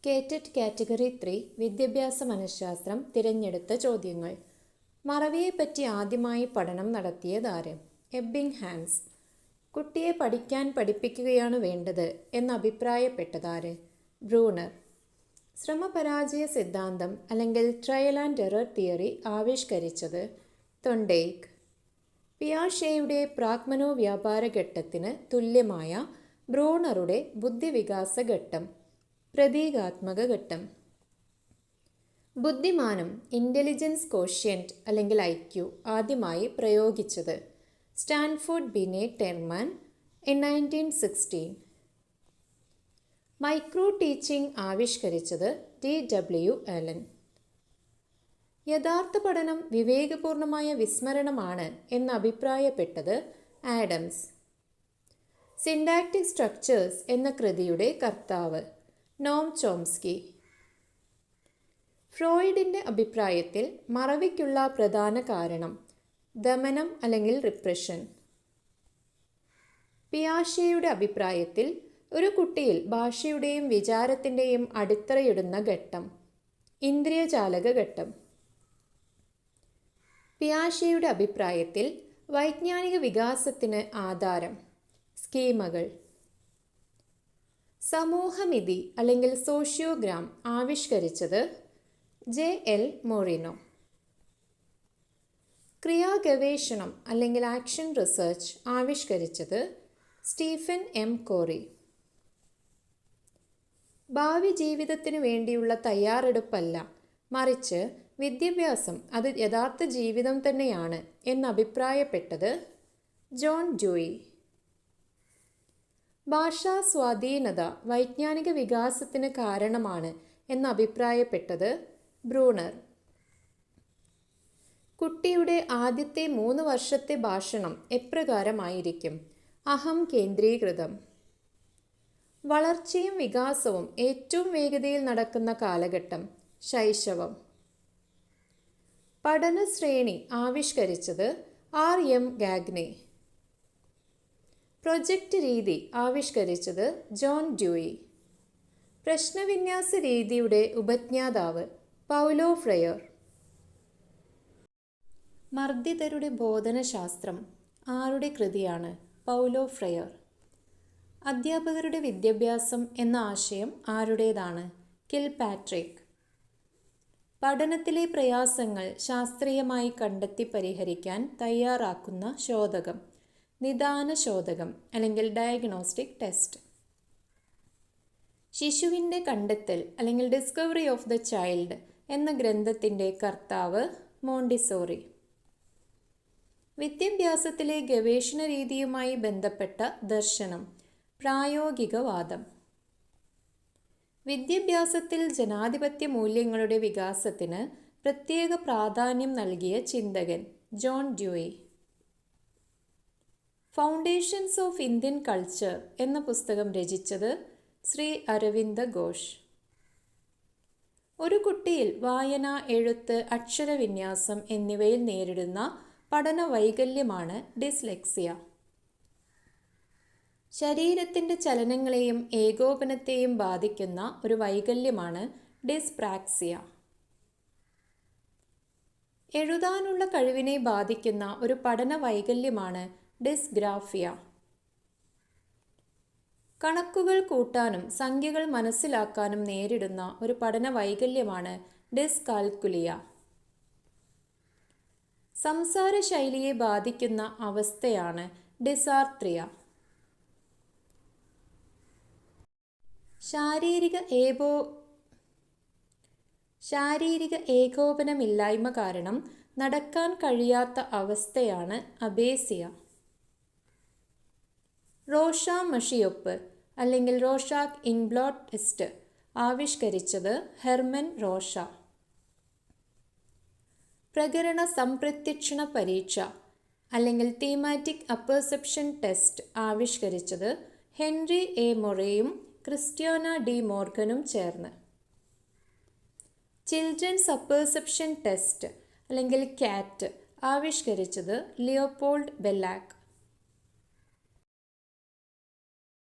കേറ്റഡ് category 3 വിദ്യാഭ്യാസ മനഃശാസ്ത്രം തിരഞ്ഞെടുത്ത ചോദ്യങ്ങൾ. മറവിയെപ്പറ്റി ആദ്യമായി പഠനം നടത്തിയതാര്? എബ്ബിംഗ്ഹാംസ്. കുട്ടിയെ പഠിക്കാൻ പഠിപ്പിക്കുകയാണ് വേണ്ടത് എന്നഭിപ്രായപ്പെട്ടതാര്? ബ്രൂണർ. ശ്രമപരാജയ സിദ്ധാന്തം അല്ലെങ്കിൽ ട്രയൽ ആൻഡ് എറർ തിയറി ആവിഷ്കരിച്ചത് തൊണ്ടേയ്ക്ക്. പിയാഷെയുടെ പ്രാഗ്മനോവ്യാപാര ഘട്ടത്തിന് തുല്യമായ ബ്രൂണറുടെ ബുദ്ധിവികാസ ഘട്ടം പ്രതീകാത്മക ഘട്ടം. ബുദ്ധിമാനം ഇൻ്റലിജൻസ് കോഷ്യന്റ് അല്ലെങ്കിൽ IQ ആദ്യമായി പ്രയോഗിച്ചത് Stanford Binet Terman in 1916. Micro teaching ആവിഷ്കരിച്ചത് D.W. അലൻ. യഥാർത്ഥ പഠനം വിവേകപൂർണമായ വിസ്മരണമാണ് എന്നഭിപ്രായപ്പെട്ടത് ആഡംസ്. സിൻഡാക്റ്റിക് സ്ട്രക്ചേഴ്സ് എന്ന കൃതിയുടെ കർത്താവ് നോം ചോംസ്കി. ഫ്രോയിഡിൻ്റെ അഭിപ്രായത്തിൽ മറവിക്കുള്ള പ്രധാന കാരണം ദമനം അല്ലെങ്കിൽ റിപ്രഷൻ. പിയാഷെയുടെ അഭിപ്രായത്തിൽ ഒരു കുട്ടിയിൽ ഭാഷയുടെയും വിചാരത്തിൻ്റെയും അടിത്തറയിടുന്ന ഘട്ടം ഇന്ദ്രിയജാലക ഘട്ടം. പിയാഷെയുടെ അഭിപ്രായത്തിൽ വൈജ്ഞാനിക വികാസത്തിന് ആധാരം സ്കീമകൾ. സമൂഹമിതി അല്ലെങ്കിൽ സോഷ്യോഗ്രാം ആവിഷ്കരിച്ചത് J.L. മോറിനോ. ക്രിയാഗവേഷണം അല്ലെങ്കിൽ ആക്ഷൻ റിസർച്ച് ആവിഷ്കരിച്ചത് സ്റ്റീഫൻ M. കോറി. ഭാവി ജീവിതത്തിനു വേണ്ടിയുള്ള തയ്യാറെടുപ്പല്ല, മറിച്ച് വിദ്യാഭ്യാസം അത് യഥാർത്ഥ ജീവിതം തന്നെയാണ് എന്നഭിപ്രായപ്പെട്ടത് ജോൺ ഡ്യൂയി. ഭാഷാ സ്വാധീനത വൈജ്ഞാനിക വികാസത്തിന് കാരണമാണ് എന്നഭിപ്രായപ്പെട്ടത് ബ്രൂണർ. കുട്ടിയുടെ ആദ്യത്തെ 3 വർഷത്തെ ഭാഷണം എപ്രകാരമായിരിക്കും? അഹം കേന്ദ്രീകൃതം. വളർച്ചയും വികാസവും ഏറ്റവും വേഗതയിൽ നടക്കുന്ന കാലഘട്ടം ശൈശവം. പഠനശ്രേണി ആവിഷ്കരിച്ചത് R.M. ഗാഗ്നെ. പ്രൊജക്റ്റ് രീതി ആവിഷ്കരിച്ചത് ജോൺ ഡ്യൂയി. പ്രശ്നവിന്യാസ രീതിയുടെ ഉപജ്ഞാതാവ് പൗലോ ഫ്രെയർ. മർദ്ദിതരുടെ ബോധനശാസ്ത്രം ആരുടെ കൃതിയാണ്? Paulo friar. അധ്യാപകരുടെ വിദ്യാഭ്യാസം എന്ന ആശയം ആരുടേതാണ്? കിൽപാട്രിക്. പഠനത്തിലെ പ്രയാസങ്ങൾ ശാസ്ത്രീയമായി കണ്ടെത്തി പരിഹരിക്കാൻ തയ്യാറാക്കുന്ന ശോധകം നിദാന ശോധകം അല്ലെങ്കിൽ ഡയഗ്നോസ്റ്റിക് ടെസ്റ്റ്. ശിശുവിൻ്റെ കണ്ടെത്തൽ അല്ലെങ്കിൽ ഡിസ്കവറി ഓഫ് ദ ചൈൽഡ് എന്ന ഗ്രന്ഥത്തിൻ്റെ കർത്താവ് മോണ്ടിസോറി. വിദ്യാഭ്യാസത്തിലെ ഗവേഷണ രീതിയുമായി ബന്ധപ്പെട്ട ദർശനം പ്രായോഗികവാദം. വിദ്യാഭ്യാസത്തിൽ ജനാധിപത്യ മൂല്യങ്ങളുടെ വികാസത്തിന് പ്രത്യേക പ്രാധാന്യം നൽകിയ ചിന്തകൻ John Dewey. Foundations of Indian culture എന്ന പുസ്തകം രചിച്ചത് ശ്രീ അരവിന്ദ ഘോഷ്. ഒരു കുട്ടിയിൽ വായന, എഴുത്ത്, അക്ഷരവിന്യാസം എന്നിവയിൽ നേരിടുന്ന പഠന വൈകല്യമാണ് ഡിസ്ലെക്സിയ. ശരീരത്തിൻ്റെ ചലനങ്ങളെയും ഏകോപനത്തെയും ബാധിക്കുന്ന ഒരു വൈകല്യമാണ് ഡിസ്പ്രാക്സിയ. എഴുതാനുള്ള കഴിവിനെ ബാധിക്കുന്ന ഒരു പഠന വൈകല്യമാണ് ഡിസ്ഗ്രാഫിയ. കണക്കുകൾ കൂട്ടാനും സംഖ്യകൾ മനസ്സിലാക്കാനും നേരിടുന്ന ഒരു പഠന വൈകല്യമാണ് ഡിസ്കാൽക്കുലിയ. സംസാര ശൈലിയെ ബാധിക്കുന്ന അവസ്ഥയാണ് ഡിസാർത്രിയ. ശാരീരിക ഏകോപനമില്ലായ്മ കാരണം നടക്കാൻ കഴിയാത്ത അവസ്ഥയാണ് അബേസിയ. റോഷ മഷിയൊപ്പ് അല്ലെങ്കിൽ റോഷാക്ക് ഇങ്ക്ബ്ലോട്ട് ടെസ്റ്റ് ആവിഷ്കരിച്ചത് ഹെർമൻ റോഷ. പ്രകരണ സംപ്രത്യക്ഷണ പരീക്ഷ അല്ലെങ്കിൽ തീമാറ്റിക് അപ്പർസെപ്ഷൻ ടെസ്റ്റ് ആവിഷ്കരിച്ചത് ഹെൻറി എ മൊറെയും ക്രിസ്റ്റ്യാന ഡി മോർഗനും ചേർന്ന്. ചിൽഡ്രൻസ് അപ്പർസെപ്ഷൻ ടെസ്റ്റ് അല്ലെങ്കിൽ കാറ്റ് ആവിഷ്കരിച്ചത് ലിയോപോൾഡ് ബെല്ലാക്ക്.